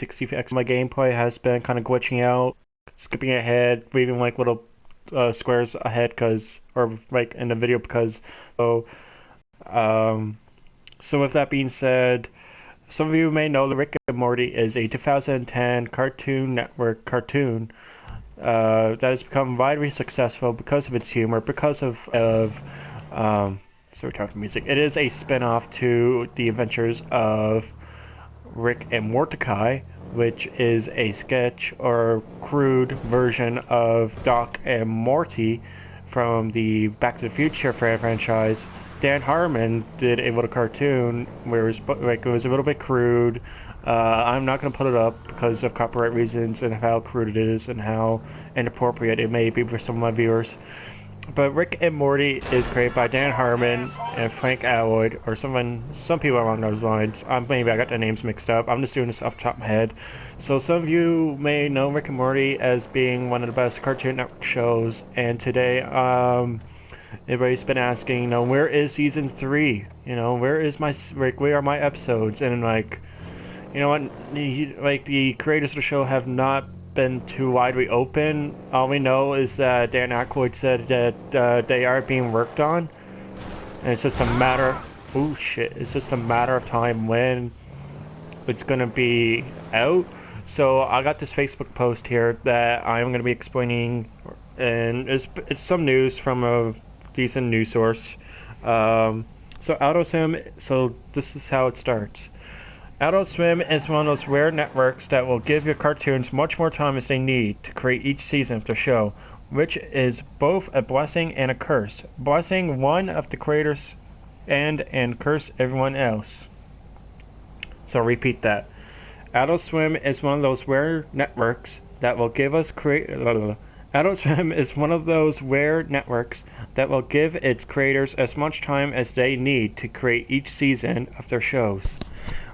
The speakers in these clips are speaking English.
360 my gameplay has been kind of glitching out, skipping ahead, leaving like little squares ahead or like in the video because so um so with that being said, some of you may know that Rick and Morty is a 2010 Cartoon Network cartoon that has become widely successful because of its humor, because of so we're talking music. It is a spin-off to the adventures of Rick and Mordecai, which is a sketch or crude version of Doc and Morty from the Back to the Future franchise. Dan Harmon did a little cartoon where it was a little bit crude. I'm not going to put it up because of copyright reasons and how crude it is and how inappropriate it may be for some of my viewers. But Rick and Morty is created by Dan Harmon and Frank Alloyd, or some people along those lines. Maybe I got the names mixed up. I'm just doing this off the top of my head. So some of you may know Rick and Morty as being one of the best Cartoon Network shows, and today, everybody's been asking, where is season 3? Where is where are my episodes? And like, the creators of the show have not been too widely open. All we know is that Dan Aykroyd said that they are being worked on, and it's just a matter. Oh shit! It's just a matter of time when it's gonna be out. So I got this Facebook post here that I'm gonna be explaining, and it's some news from a decent news source. So AutoSim. So this is how it starts. Adult Swim is one of those rare networks that will give your cartoons much more time as they need to create each season of the show, which is both a blessing and a curse. Blessing one of the creators and curse everyone else. So I'll repeat that. Adult Swim is one of those rare networks that will give us Adult Swim is one of those rare networks that will give its creators as much time as they need to create each season of their shows,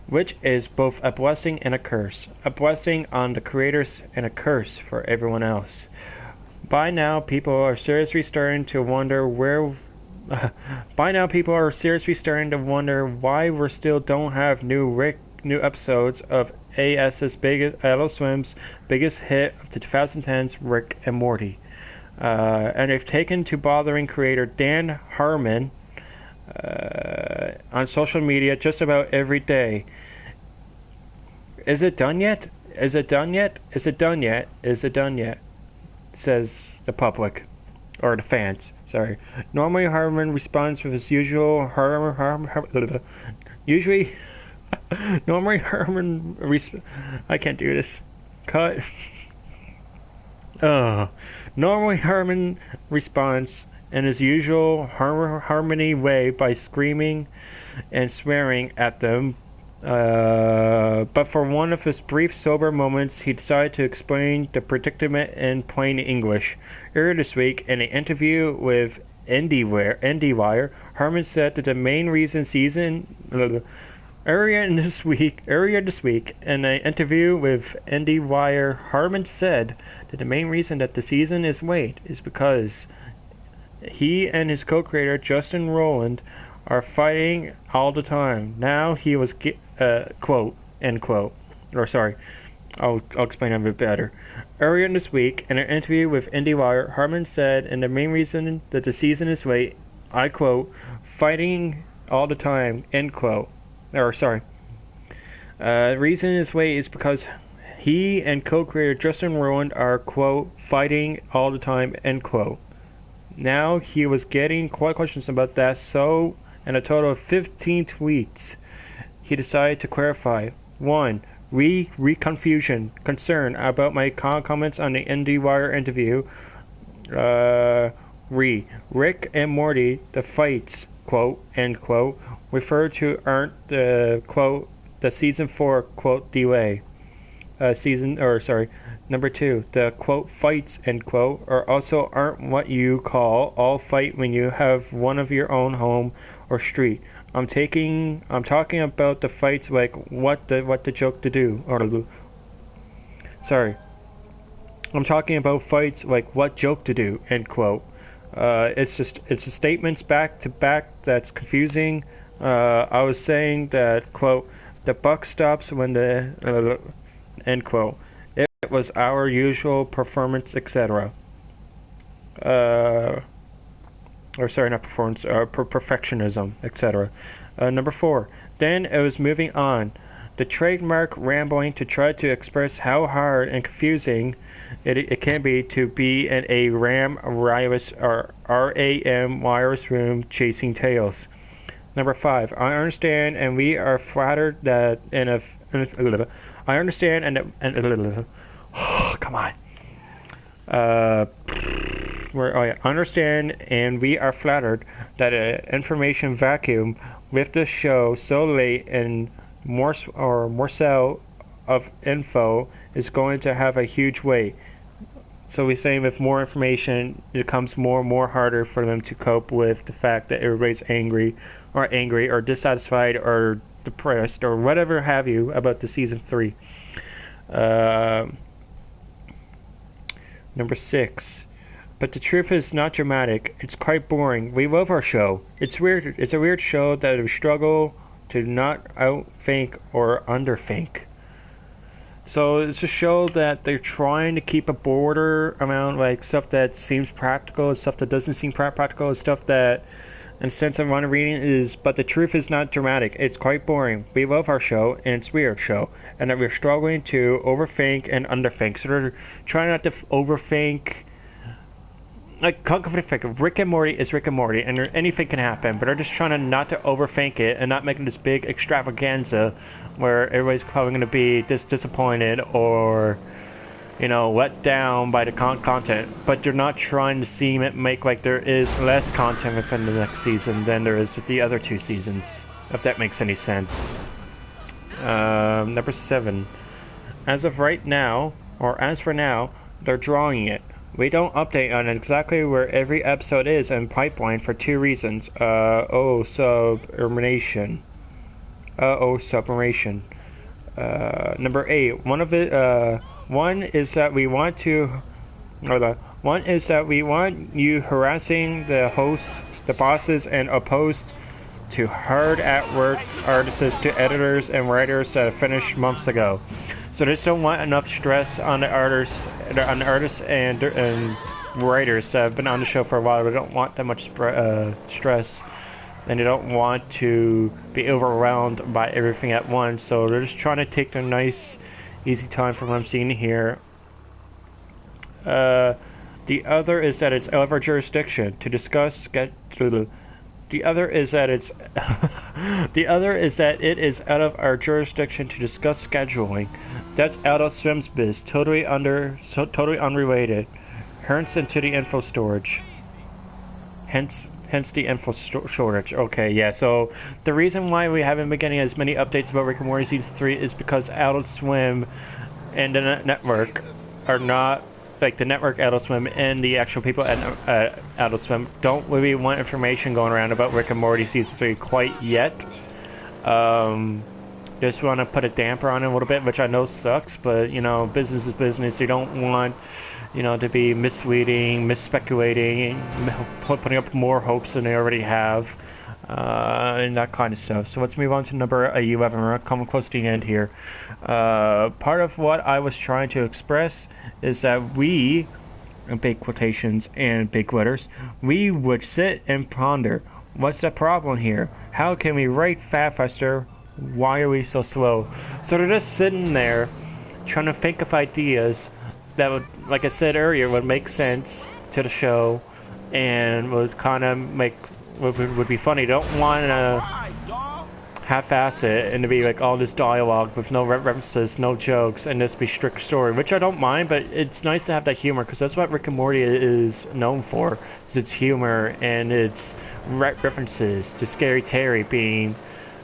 which is both a blessing and a curse. A blessing on the creators and a curse for everyone else. By now, people are seriously starting to wonder why we still don't have new episodes of Adult Swim's biggest hit of the 2010s, Rick and Morty. And they've taken to bothering creator Dan Harmon on social media just about every day. Is it done yet? Is it done yet? Is it done yet? Is it done yet? Says the public. Or the fans, sorry. Normally Harmon responds with his usual I can't do this. Cut. Normally Harmon responds in his usual harmony way by screaming and swearing at them. But for one of his brief sober moments, he decided to explain the predicament in plain English. Earlier this week, in an interview with IndieWire, Harmon said that the main reason Earlier this week, in an interview with IndieWire, Harmon said that the main reason that the season is late is because he and his co-creator Justin Roiland are fighting all the time. Now he was quote, end quote. Or sorry, I'll explain a bit better. Earlier this week, in an interview with IndieWire, Harmon said, and the main reason that the season is late, I quote, fighting all the time, end quote. Or sorry. The reason is late is because he and co-creator Justin Roiland are, quote, fighting all the time, end quote. Now he was getting quite questions about that, so in a total of 15 tweets, he decided to clarify. 1. Confusion, concern about my comments on the IndieWire interview. Rick and Morty, the fights, quote, end quote, referred to aren't the, quote, the season 4, quote, delay. Number 2, the, quote, fights, end quote, are also aren't what you call all fight when you have one of your own home or street. I'm talking about the fights like what the joke to do, or sorry. I'm talking about fights like what joke to do, end quote. It's the statements back to back that's confusing. I was saying that, quote, the buck stops when the End quote. It was our usual performance, etc. Or sorry, not performance, perfectionism, etc. Number 4. Then it was moving on. The trademark rambling to try to express how hard and confusing it can be to be in a RAM virus or RAM virus room chasing tails. Number 5. I understand and we are flattered that I understand and come on. I understand and we are flattered that an information vacuum with this show so late and more so of info is going to have a huge weight. So we're saying with more information, it becomes more and more harder for them to cope with the fact that everybody's angry or dissatisfied or depressed or whatever have you about the season 3. Number 6. But the truth is not dramatic. It's quite boring. We love our show. It's weird. It's a weird show that we struggle to not outthink or underthink. So it's a show that they're trying to keep a border around like stuff that seems practical and stuff that doesn't seem practical and stuff that, in a sense, I'm reading is. But the truth is not dramatic. It's quite boring. We love our show and it's a weird show, and that we're struggling to overthink and underthink. So they're trying not to overthink. Like, Rick and Morty is Rick and Morty, and anything can happen, but they're just trying to not to overthink it and not making this big extravaganza where everybody's probably going to be disappointed or, let down by the content. But you're not trying to seem it make like there is less content within the next season than there is with the other 2 seasons, if that makes any sense. Number 7. As for now, they're drawing it. We don't update on exactly where every episode is in pipeline for 2 reasons. Sublimation. Sublimation. Number 8. One is that we want you harassing the hosts, the bosses, and opposed to hard at work artists to editors and writers that finished months ago. So they just don't want enough stress on the artists and writers that have been on the show for a while. They don't want that much stress, and they don't want to be overwhelmed by everything at once. So they're just trying to take their nice, easy time from what I'm seeing here. The other is that it's out of our jurisdiction to discuss. The other is that it is out of our jurisdiction to discuss scheduling. That's Adult Swim's biz, totally unrelated. Hence into the info storage. Hence the info shortage. Okay, yeah. So the reason why we haven't been getting as many updates about Rick and Morty season 3 is because Adult Swim and the network are not. Like the network Adult Swim and the actual people at Adult Swim don't really want information going around about Rick and Morty season 3 quite yet. Just want to put a damper on it a little bit, which I know sucks, but business is business. You don't want to be misleading, misspeculating, putting up more hopes than they already have, and that kind of stuff. So let's move on to number 11. We're coming close to the end here. Part of what I was trying to express is that we, in big quotations and big letters, we would sit and ponder, what's the problem here? How can we write faster? Why are we so slow? So they're just sitting there trying to think of ideas that would, like I said earlier, would make sense to the show and would kind of would be funny. Don't want to half-ass it and to be like all this dialogue with no references, no jokes, and just be strict story, which I don't mind, but it's nice to have that humor, because that's what Rick and Morty is known for, is its humor and its references to Scary Terry being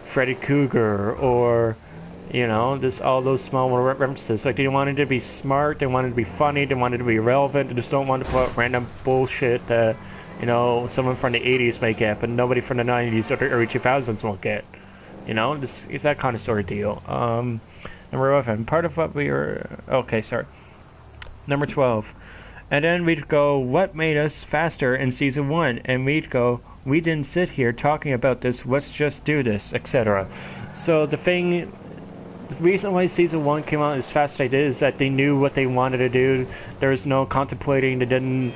Freddy Krueger, or just all those small little references. Like, they wanted to be smart, they wanted to be funny, they wanted to be relevant, they just don't want to put random bullshit that someone from the 80s may get, but nobody from the 90s or the early 2000s won't get. It's that kind of sort of deal. Number 11. Part of what we were... Okay, sorry. Number 12. And then we'd go, what made us faster in season 1? And we'd go, we didn't sit here talking about this, let's just do this, etc. So the thing the reason why season 1 came out as fast as they did is that they knew what they wanted to do. There was no contemplating. They didn't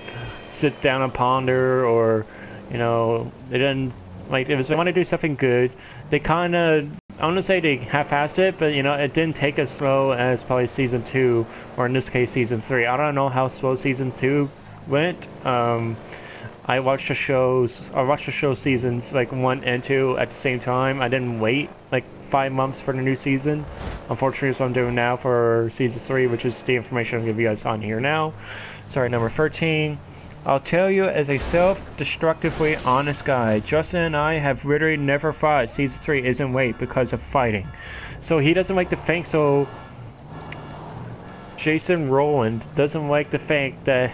sit down and ponder, or, you know, they didn't, like, if they want to do something good, they kind of, I want to say they half-assed it, but, you know, it didn't take as slow as probably season 2, or in this case season 3. I don't know how slow season 2 went. I watched the show seasons like 1 and 2 at the same time. I didn't wait like 5 months for the new season. Unfortunately, that's what I'm doing now for season 3, which is the information I'll give you guys on here now. Sorry, number 13. I'll tell you, as a self-destructively honest guy, Justin and I have literally never thought season 3 isn't wait because of fighting. So he doesn't like to think, so Jason Rowland doesn't like to think that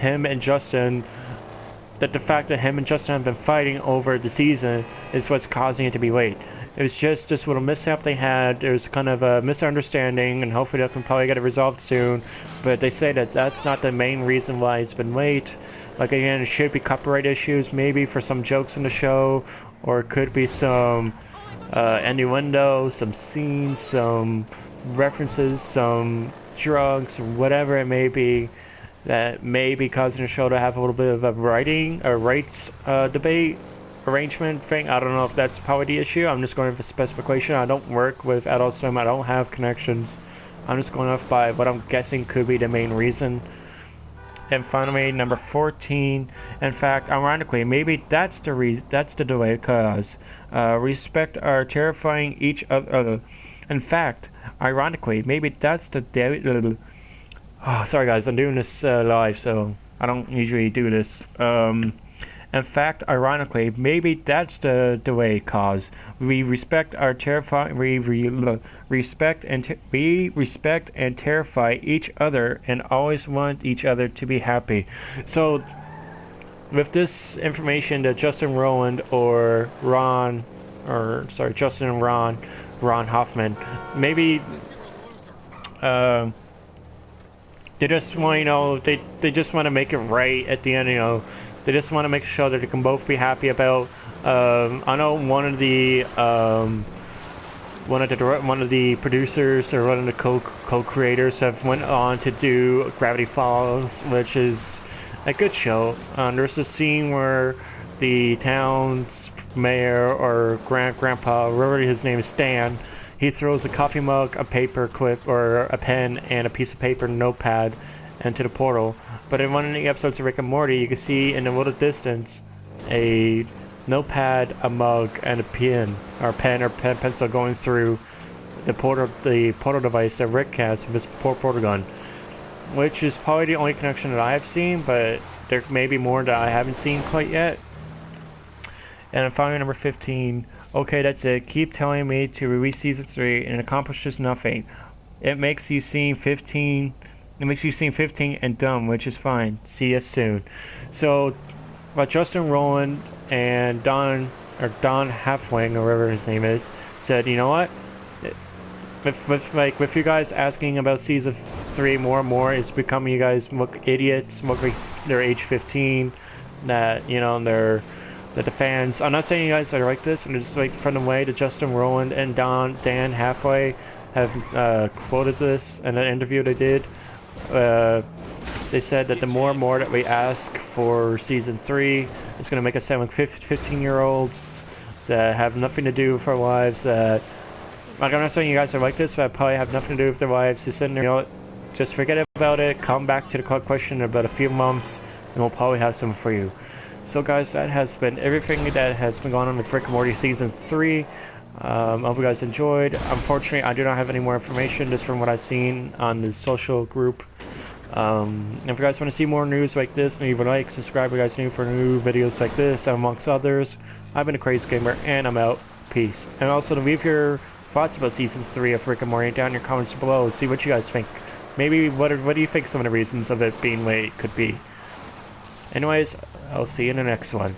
the fact that him and Justin have been fighting over the season is what's causing it to be late. It was just this little mishap they had. There was kind of a misunderstanding, and hopefully they can probably get it resolved soon. But they say that that's not the main reason why it's been late. Like, again, it should be copyright issues, maybe for some jokes in the show, or it could be some innuendo, some scenes, some references, some drugs, or whatever it may be, that may be causing the show to have a little bit of a rights debate arrangement thing. I don't know if that's probably the issue. I'm just going for specification. I don't work with Adult Swim. I don't have connections. I'm just going off by what I'm guessing could be the main reason. And finally, number 14. In fact, ironically, maybe that's the delay cause. Respect are terrifying each other. In fact, ironically, maybe that's the oh, sorry guys, I'm doing this live, so I don't usually do this. In fact, ironically, maybe that's the delay cause. We respect our terrifying. We respect and terrify each other, and always want each other to be happy. So, with this information that Justin Rowland or Justin and Ron Hoffman, maybe they just want, you know, they just want to make it right at the end, you know. They just want to make sure that they can both be happy about. I know one of the producers, or one of the co-creators have went on to do Gravity Falls, which is a good show. There's a scene where the town's mayor or grandpa, whatever his name is, Stan, he throws a coffee mug, a paper clip, or a pen, and a piece of paper notepad into the portal. But in one of the episodes of Rick and Morty, you can see in the little distance a notepad, a mug, and a pen or pencil going through the portal device that Rick has with his portal gun, which is probably the only connection that I have seen, but there may be more that I haven't seen quite yet. And finally, number 15. Okay, that's it. Keep telling me to release season 3 and it accomplishes nothing. It makes you seem 15 and dumb, which is fine. See us soon. So, Justin Rowland and Don Halfwing, or whatever his name is, said, you know what? With you guys asking about season 3 more and more, it's becoming you guys look idiots, look like they're age 15, that, you know, that the fans, I'm not saying you guys are like this, but just like from the way that Justin Rowland and Dan Halfway have quoted this in an interview they did. They said that the more and more that we ask for season 3, it's going to make us sound like 15-year-olds that have nothing to do with our lives. That, like, I'm not saying you guys are like this, but probably have nothing to do with their lives. Just sitting there, you know, just forget about it. Come back to the question in about a few months, and we'll probably have something for you. So, guys, that has been everything that has been going on with Rick and Morty season 3. I hope you guys enjoyed. Unfortunately, I do not have any more information just from what I've seen on the social group. If you guys want to see more news like this, leave a like, subscribe if you guys are new for new videos like this, amongst others. I've been a Crazed Gamer, and I'm out. Peace. And also, to leave your thoughts about season 3 of Rick and Morty down in your comments below. See what you guys think. Maybe what do you think some of the reasons of it being late could be. Anyways, I'll see you in the next one.